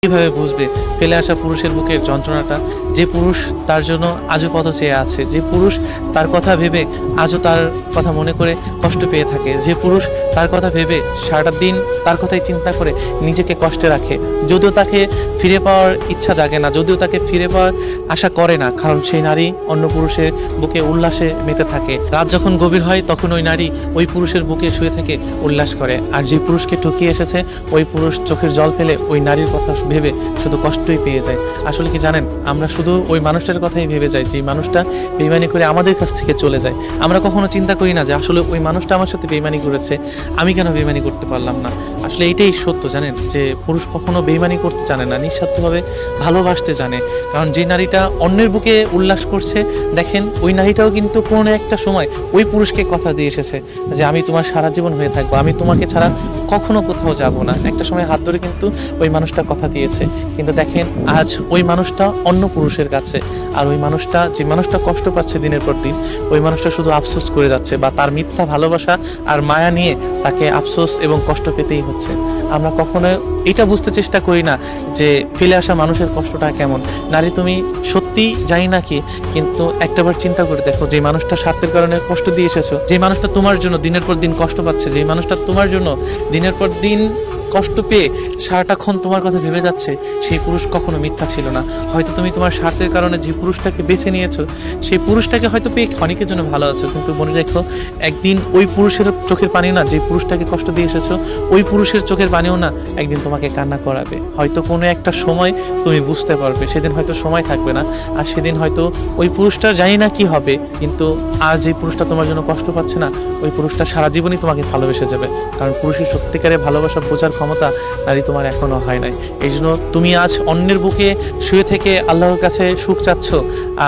কিভাবে বুঝবে ফেলে আসা পুরুষের বুকের যন্ত্রণাটা? যে পুরুষ তার জন্য আজও পথ চেয়ে আছে, যে পুরুষ তার কথা ভেবে আজও তার কথা মনে করে কষ্ট পেয়ে থাকে, যে পুরুষ তার কথা ভেবে সারাটা দিন তার কথাই চিন্তা করে নিজেকে কষ্টে রাখে, যদিও তাকে ফিরে পাওয়ার ইচ্ছা জাগে না, যদিও তাকে ফিরে পাওয়ার আশা করে না, কারণ সেই নারী অন্য পুরুষের বুকে উল্লাসে মেতে থাকে। রাত যখন গভীর হয় তখন ওই নারী ওই পুরুষের বুকে শুয়ে থেকে উল্লাস করে, আর যে পুরুষকে ঠকিয়ে এসেছে ওই পুরুষ চোখের জল ফেলে ওই নারীর কথা ভেবে শুধু কষ্টই পেয়ে যায়। আসলে কি জানেন, আমরা শুধু ওই মানুষটার কথাই ভেবে যাই যে মানুষটা বেইমানি করে আমাদের কাছ থেকে চলে যায়। আমরা কখনো চিন্তা করি না যে আসলে ওই মানুষটা আমার সাথে বেইমানি করেছে, আমি কেন বেইমানি করতে পারলাম না। আসলে এইটাই সত্য, জানেন, যে পুরুষ কখনো বেইমানি করতে জানে না, নিঃস্বার্থভাবে ভালোবাসতে জানে। কারণ যে নারীটা অন্যের বুকে উল্লাস করছে, দেখেন ওই নারীটাও কিন্তু কোনো একটা সময় ওই পুরুষকে কথা দিয়ে এসেছে যে আমি তোমার সারা জীবন হয়ে থাকবো, আমি তোমাকে ছাড়া কখনো কোথাও যাব না। একটা সময় হাত ধরে কিন্তু ওই মানুষটা কথা দিয়েছে, কিন্তু দেখেন আজ ওই মানুষটা অন্য পুরুষের কাছে। আর ওই মানুষটা, যে মানুষটা কষ্ট পাচ্ছে দিনের পর দিন, ওই মানুষটা শুধু আফসোস করে যাচ্ছে, বা তার মিথ্যা ভালোবাসা আর মায়া নিয়ে তাকে আফসোস এবং কষ্ট পেতেই হচ্ছে। আমরা কখনো এটা বুঝতে চেষ্টা করি না যে ফেলে আসা মানুষের কষ্টটা কেমন। নারী, তুমি সত্যি জানি না কি, কিন্তু একটাবার চিন্তা করে দেখো, যে মানুষটা স্বার্থের কারণে কষ্ট দিয়ে এসেছো, যে মানুষটা তোমার জন্য দিনের পর দিন কষ্ট পাচ্ছে, যে মানুষটা তোমার জন্য দিনের পর দিন কষ্ট পেয়ে সারাটাক্ষণ তোমার কথা ভেবে যাচ্ছে, সেই পুরুষ কখনো মিথ্যা ছিল না। হয়তো তুমি তোমার স্বার্থের কারণে যে পুরুষটাকে বেছে নিয়েছো, সেই পুরুষটাকে হয়তো পেয়ে ক্ষণিকের জন্য ভালো আছো, কিন্তু মনে রেখো একদিন ওই পুরুষের চোখের পানি না, যে পুরুষটাকে কষ্ট দিয়ে এসেছো, ওই পুরুষের চোখের পানিও না একদিন তোমাকে কান্না করাবে। হয়তো কোনো একটা সময় তুমি বুঝতে পারবে, সেদিন হয়তো সময় থাকবে না, আর সেদিন হয়তো ওই পুরুষটা জানি না কি হবে, কিন্তু আর যে পুরুষটা তোমার জন্য কষ্ট পাচ্ছে না, ওই পুরুষটা সারা জীবনই তোমাকে ভালোবেসে যাবে। কারণ পুরুষের সত্যিকারের ভালোবাসা বোঝার ক্ষমতা নারী তোমার এখনো হয় নাই। এই জন্য তুমি আজ অন্যের বুকে শুয়ে থেকে আল্লাহর কাছে সুখ চাচ্ছ,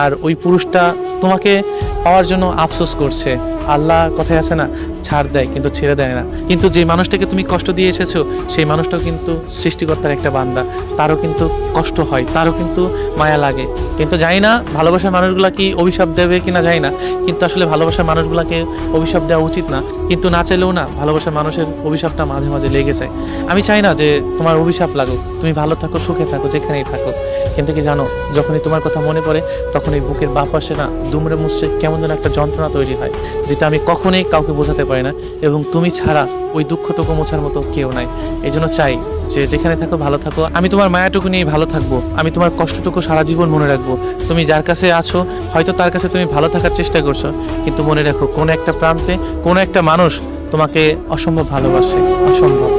আর ওই পুরুষটা তোমাকে পাওয়ার জন্য আফসোস করছে। আল্লাহ কথায় আছে না, ছাড় দেয় কিন্তু ছেড়ে দেয় না। কিন্তু যে মানুষটাকে তুমি কষ্ট দিয়ে এসেছো, সেই মানুষটাও কিন্তু সৃষ্টিকর্তার একটা বান্দা, তারও কিন্তু কষ্ট হয়, তারও কিন্তু মায়া লাগে। কিন্তু জানি না ভালোবাসার মানুষগুলা কি অভিশাপ দেবে কিনা জানি না, কিন্তু আসলে ভালোবাসার মানুষগুলাকে অভিশাপ দেওয়া উচিত না, কিন্তু না চাইলেও না, ভালোবাসার মানুষের অভিশাপটা মাঝে মাঝে লেগে যায়। আমি চাই না যে তোমার অভিশাপ লাগুক, তুমি ভালো থাকো, সুখে থাকো, যেখানেই থাকো। কিন্তু কি জানো, যখনই তোমার কথা মনে পড়ে তখন এই বুকের বাঁ পাশে না দুমড়ে মুচড়ে কেমন যেন একটা যন্ত্রণা তৈরি হয়, যেটা আমি কখনোই কাউকে বোঝাতে পারি না, এবং তুমি ছাড়া ওই দুঃখটুকু মোছার মতো কেউ নাই। এই জন্য চাই যে যেখানে থাকো ভালো থাকো, আমি তোমার মায়াটুকু নিয়ে ভালো থাকবো, আমি তোমার কষ্টটুকু সারা জীবন মনে রাখবো। তুমি যার কাছে আছো হয়তো তার কাছে তুমি ভালো থাকার চেষ্টা করছো, কিন্তু মনে রাখো কোনো একটা প্রান্তে কোনো একটা মানুষ তোমাকে অসম্ভব ভালোবাসে, অসম্ভব।